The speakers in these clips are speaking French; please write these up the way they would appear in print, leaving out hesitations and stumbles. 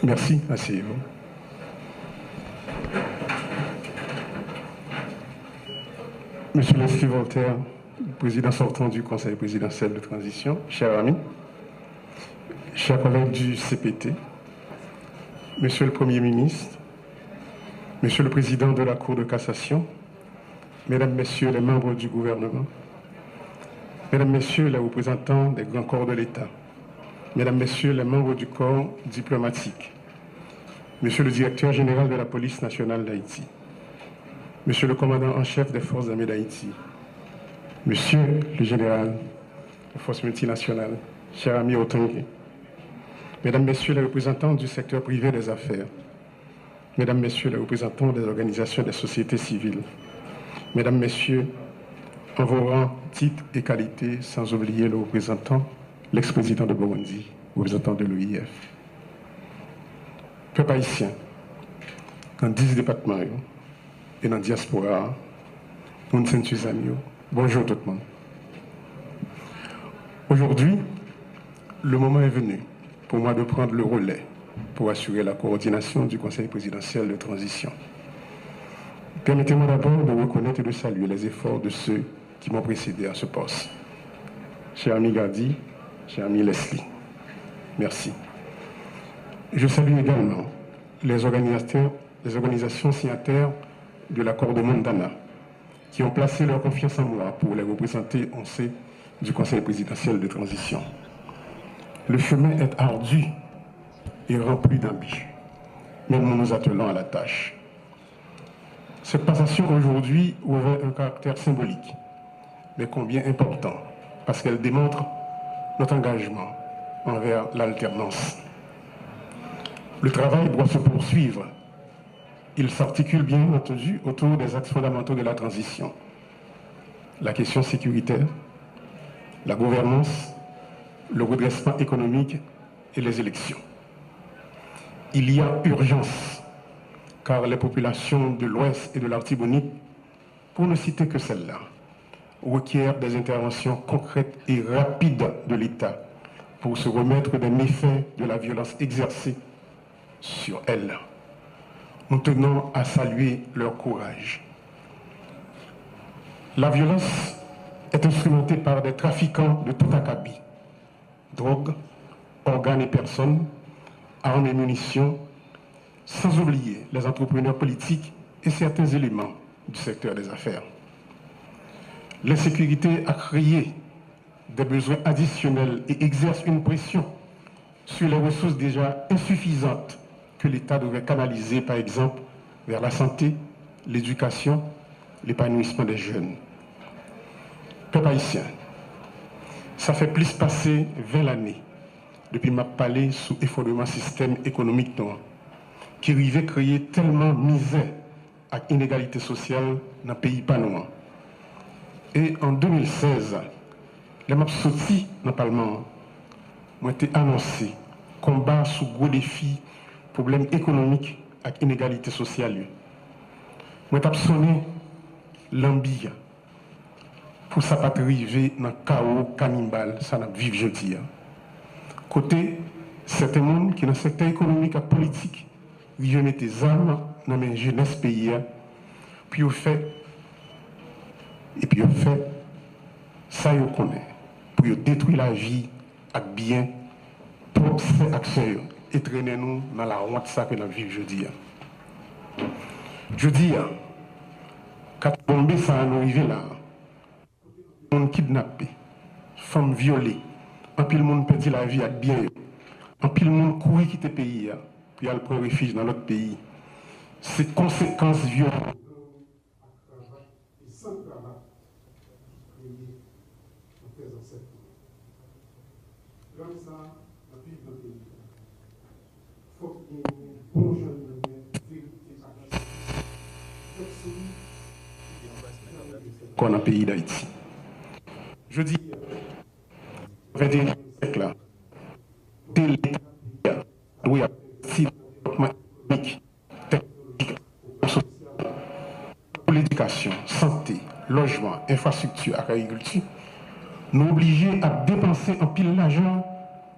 Merci, asseyez-vous. Monsieur Leslie Voltaire, président sortant du Conseil présidentiel de transition, chers amis, chers collègues du CPT, Monsieur le Premier ministre, Monsieur le Président de la Cour de cassation, Mesdames, Messieurs les membres du gouvernement, Mesdames, Messieurs les représentants des grands corps de l'État, Mesdames, Messieurs les membres du corps diplomatique, Monsieur le Directeur général de la Police nationale d'Haïti, Monsieur le commandant en chef des forces armées d'Haïti, Monsieur le général des forces multinationales, cher ami Otangué, Mesdames, Messieurs les représentants du secteur privé des affaires, Mesdames, Messieurs les représentants des organisations des sociétés civiles, Mesdames, Messieurs, en vos rangs, titres et qualités, sans oublier le représentant, l'ex-président de Burundi, représentant de l'OIF. Peuple haïtien, dans 10 départements et dans la diaspora, mon amis, bonjour tout le monde. Aujourd'hui, le moment est venu pour moi de prendre le relais pour assurer la coordination du Conseil présidentiel de transition. Permettez-moi d'abord de reconnaître et de saluer les efforts de ceux qui m'ont précédé à ce poste. Cher ami Gardi, cher ami Leslie, merci. Je salue également les organisations signataires de l'accord de Mondana qui ont placé leur confiance en moi pour les représenter au sein du Conseil présidentiel de transition. Le chemin est ardu et rempli d'embûches, mais nous nous attelons à la tâche. Cette passation aujourd'hui revêt un caractère symbolique, mais combien important, parce qu'elle démontre notre engagement envers l'alternance. Le travail doit se poursuivre. Il s'articule bien entendu autour des axes fondamentaux de la transition. La question sécuritaire, la gouvernance, le redressement économique et les élections. Il y a urgence, car les populations de l'Ouest et de l'Artibonite, pour ne citer que celles-là, requièrent des interventions concrètes et rapides de l'État pour se remettre des méfaits de la violence exercée sur elles. Nous tenons à saluer leur courage. La violence est instrumentée par des trafiquants de tout acabit, drogue, organes et personnes, armes et munitions, sans oublier les entrepreneurs politiques et certains éléments du secteur des affaires. L'insécurité a créé des besoins additionnels et exerce une pression sur les ressources déjà insuffisantes que l'État devrait canaliser, par exemple, vers la santé, l'éducation, l'épanouissement des jeunes. Peuple haïtien, ça fait plus passer 20 années depuis ma parlé sous effondrement système économique noir, qui arrivait créer tellement misère et inégalité sociale dans le pays pas noir. Et en 2016, les maps sortis dans le Parlement ont été annoncés combat sous gros défis, problèmes économiques et inégalité sociale. Moi, j'ai sonné l'ambi pour ça pas arriver dans le chaos cannibale, ça n'a vivre jeudi. Côté certains monde qui dans le secteur économique et politique, ils mettent des armes dans les jeunesse pays, puis au fait, ça ils connaissent pour détruire la vie avec bien pour ces actions et traîner nous dans la honte ça que nous vivons jeudi. Jeudi, quand bombé ça nous arrive là, on kidnappé, femmes violées, un pile monde perdit la vie avec bien, un pile monde courir quitter le pays, puis aller prendre refuge dans l'autre pays. Ces conséquences violentes. Qu'on a pays d'Haïti. Je dis, 21e siècle là, l'État doit économique, technique, social, pour l'éducation, santé, logement, infrastructure, agriculture, nous obligés à dépenser un pile d'argent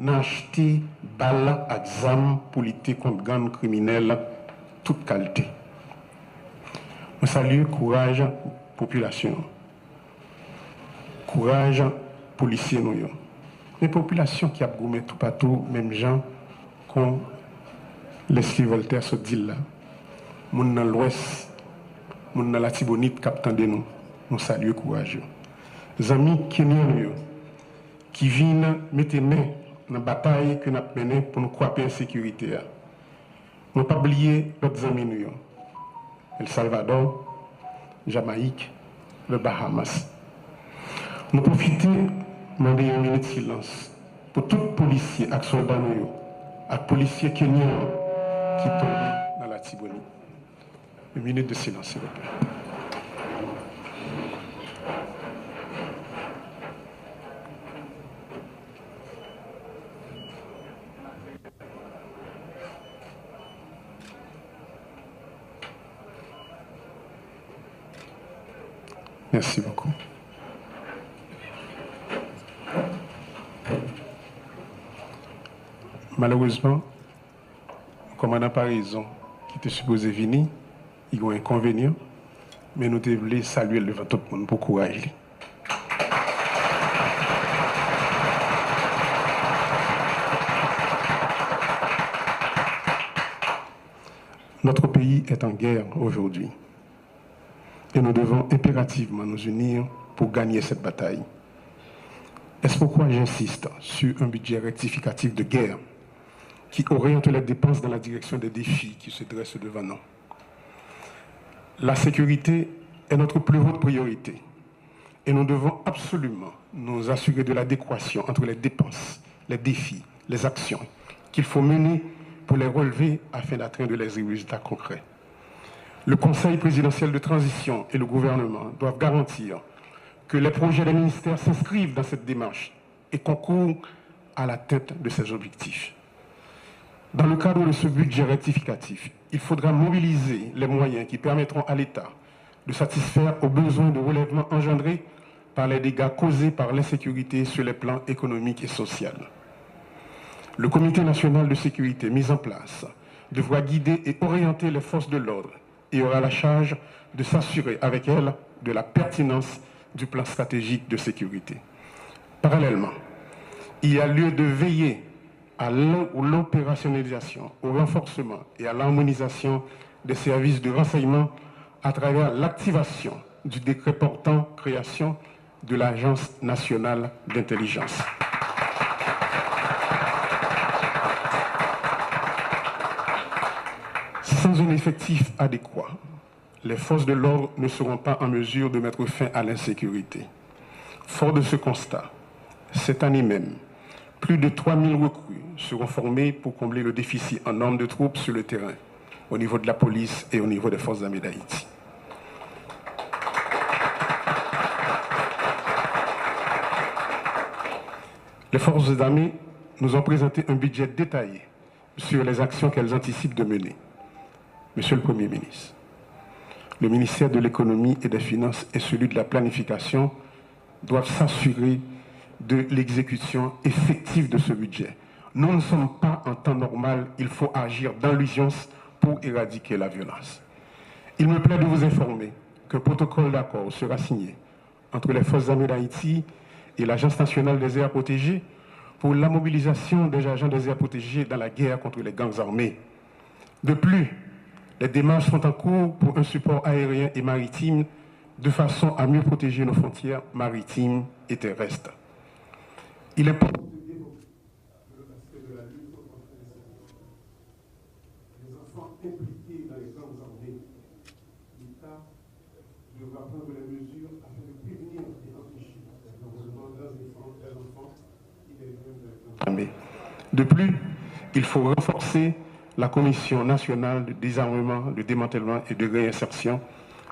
n'a acheté balles à exam pour lutter contre gang criminels toute qualité. Je salue courage population, courage policiers nous. Les populations qui a gommé tout partout, même gens qu'on Leslie Voltaire se dit là, moun dans l'ouest, moun dans la Tibonite captant de nous saluons courageux. Les amis kenyans qui viennent mettre main dans la bataille que nous avons menée pour nous croiser en sécurité. Nous ne pas oublier d'autres amis nous. El Salvador, Jamaïque, le Bahamas. Nous profitons de une minute de silence pour tous les policiers et soldats et policiers kenyans qui tombent dans la Tibonite. Une minute de silence, s'il vous plaît. Merci beaucoup. Malheureusement, le commandant par raison qui était supposé venir, il y a un inconvénient, mais nous devons saluer devant tout le monde pour courage. Notre pays est en guerre aujourd'hui. Et nous devons impérativement nous unir pour gagner cette bataille. Est-ce pourquoi j'insiste sur un budget rectificatif de guerre qui oriente les dépenses dans la direction des défis qui se dressent devant nous. La sécurité est notre plus haute priorité et nous devons absolument nous assurer de l'adéquation entre les dépenses, les défis, les actions qu'il faut mener pour les relever afin d'atteindre les résultats concrets. Le Conseil présidentiel de transition et le gouvernement doivent garantir que les projets des ministères s'inscrivent dans cette démarche et concourent à la tête de ces objectifs. Dans le cadre de ce budget rectificatif, il faudra mobiliser les moyens qui permettront à l'État de satisfaire aux besoins de relèvement engendrés par les dégâts causés par l'insécurité sur les plans économiques et sociaux. Le Comité national de sécurité mis en place devra guider et orienter les forces de l'ordre et aura la charge de s'assurer avec elles de la pertinence du plan stratégique de sécurité. Parallèlement, il y a lieu de veiller à l'opérationnalisation, au renforcement et à l'harmonisation des services de renseignement à travers l'activation du décret portant création de l'Agence nationale d'intelligence. Sans un effectif adéquat, les forces de l'ordre ne seront pas en mesure de mettre fin à l'insécurité. Fort de ce constat, cette année même, plus de 3000 recrues seront formées pour combler le déficit en nombre de troupes sur le terrain, au niveau de la police et au niveau des forces armées d'Haïti. Les forces armées nous ont présenté un budget détaillé sur les actions qu'elles anticipent de mener. Monsieur le Premier ministre, le ministère de l'économie et des finances et celui de la planification doivent s'assurer de l'exécution effective de ce budget. Nous ne sommes pas en temps normal, il faut agir dans l'urgence pour éradiquer la violence. Il me plaît de vous informer qu'un protocole d'accord sera signé entre les forces armées d'Haïti et l'Agence nationale des aires protégées pour la mobilisation des agents des aires protégées dans la guerre contre les gangs armés. De plus, les démarches sont en cours pour un support aérien et maritime de façon à mieux protéger nos frontières maritimes et terrestres. Il est important de développer le respect de la lutte contre l'insécurité. Les enfants impliqués dans les gangs armés, l'État devra prendre les mesures afin de prévenir et empêcher l'enrôlement des enfants et des jeunes dans les gangs armés. De plus, il faut renforcer la Commission nationale de désarmement, de démantèlement et de réinsertion,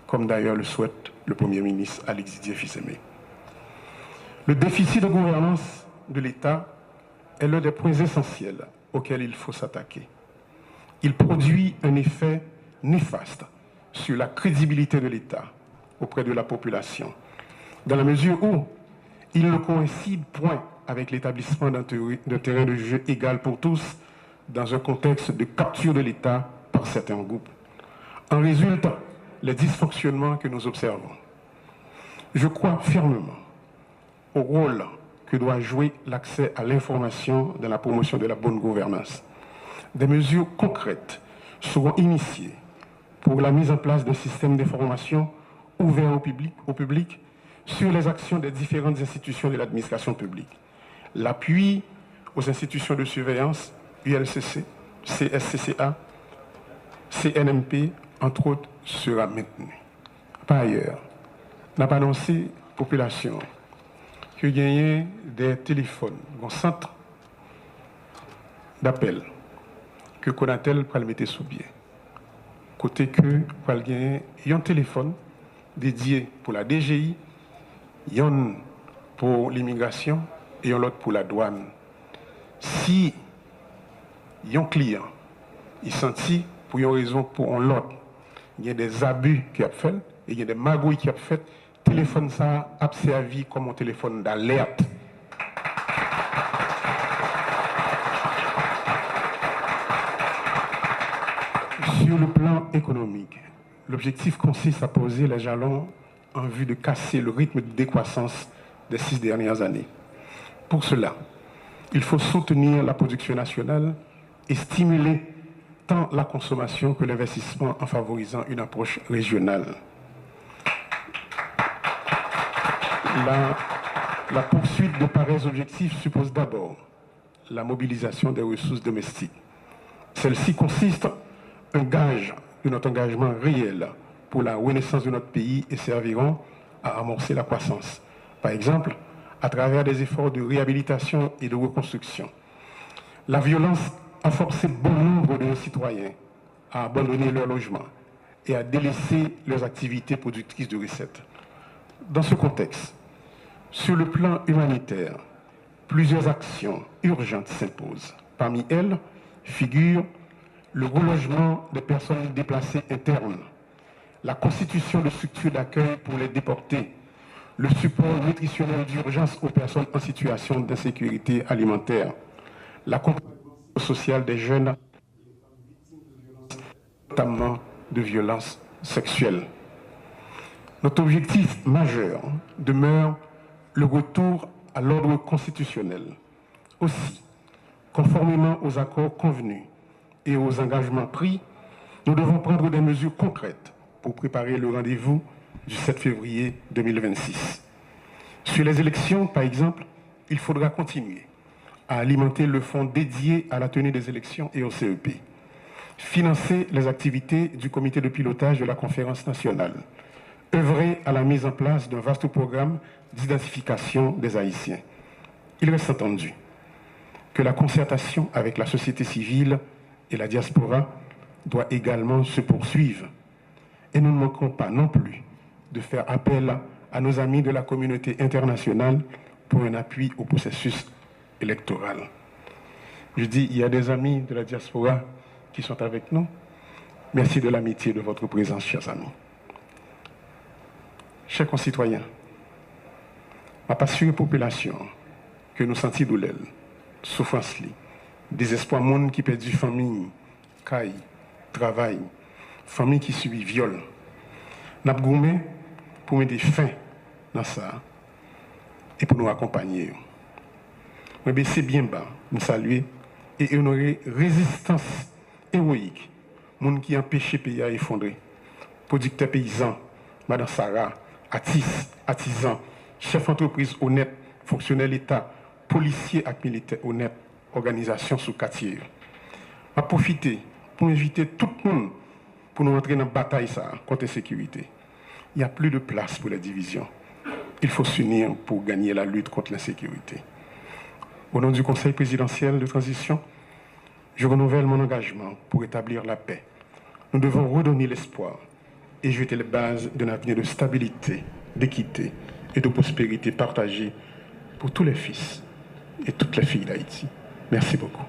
comme d'ailleurs le souhaite le Premier ministre Alexis Dié-Fils-Aimé. Le déficit de gouvernance de l'État est l'un des points essentiels auxquels il faut s'attaquer. Il produit un effet néfaste sur la crédibilité de l'État auprès de la population, dans la mesure où il ne coïncide point avec l'établissement d'un terrain de jeu égal pour tous dans un contexte de capture de l'État par certains groupes. En résultent les dysfonctionnements que nous observons. Je crois fermement au rôle que doit jouer l'accès à l'information dans la promotion de la bonne gouvernance. Des mesures concrètes seront initiées pour la mise en place d'un système d'information ouvert au public sur les actions des différentes institutions de l'administration publique. L'appui aux institutions de surveillance, ULCC, CSCCA, CNMP, entre autres, sera maintenu. Par ailleurs, n'a pas annoncé population que gagner des téléphones, un centre d'appel que Konatel pour le mettre sous pied. Côté que pour gagner un téléphone dédié pour la DGI, un pour l'immigration et un autre pour la douane. Si un client il sentit pour une raison pour un autre, il y a des abus qui a fait et il y a des magouilles qui a fait, téléphone ça a servi comme un téléphone d'alerte. Sur le plan économique, l'objectif consiste à poser les jalons en vue de casser le rythme de décroissance des 6 dernières années. Pour cela, il faut soutenir la production nationale et stimuler tant la consommation que l'investissement en favorisant une approche régionale. La poursuite de pareils objectifs suppose d'abord la mobilisation des ressources domestiques. Celle-ci consiste un gage de notre engagement réel pour la renaissance de notre pays et serviront à amorcer la croissance. Par exemple, à travers des efforts de réhabilitation et de reconstruction. La violence a forcé bon nombre de nos citoyens à abandonner leur logement et à délaisser leurs activités productrices de recettes. Dans ce contexte, sur le plan humanitaire, plusieurs actions urgentes s'imposent. Parmi elles figurent le relogement des personnes déplacées internes, la constitution de structures d'accueil pour les déportés, le support nutritionnel d'urgence aux personnes en situation d'insécurité alimentaire, l'accompagnement social des jeunes, notamment de violences sexuelles. Notre objectif majeur demeure le retour à l'ordre constitutionnel. Aussi, conformément aux accords convenus et aux engagements pris, nous devons prendre des mesures concrètes pour préparer le rendez-vous du 7 février 2026. Sur les élections, par exemple, il faudra continuer à alimenter le fonds dédié à la tenue des élections et au CEP, financer les activités du comité de pilotage de la conférence nationale, œuvrer à la mise en place d'un vaste programme d'identification des Haïtiens. Il reste entendu que la concertation avec la société civile et la diaspora doit également se poursuivre. Et nous ne manquerons pas non plus de faire appel à nos amis de la communauté internationale pour un appui au processus électoral. Je dis, il y a des amis de la diaspora qui sont avec nous. Merci de l'amitié de votre présence, chers amis. Chers concitoyens, ma passion population que nous sentons douleur, souffrance, désespoir, monde qui perd famille, caille, travail, famille qui subit viol. Nous avons gourmé pour mettre fin dans ça et pour nous accompagner. Mais c'est bien bas, nous saluer et honorer résistance héroïque, monde qui empêche le pays à effondrer. Producteurs paysans, Madame Sarah, artisans, chefs d'entreprise honnêtes, fonctionnaires l'État, policiers et militaires honnêtes, organisations sous quartier. À profiter pour inviter tout le monde pour nous entrer dans la bataille ça, contre la sécurité. Il n'y a plus de place pour les divisions. Il faut s'unir pour gagner la lutte contre l'insécurité. Au nom du Conseil présidentiel de transition, je renouvelle mon engagement pour établir la paix. Nous devons redonner l'espoir et jeter les bases d'un avenir de stabilité, d'équité et de prospérité partagée pour tous les fils et toutes les filles d'Haïti. Merci beaucoup.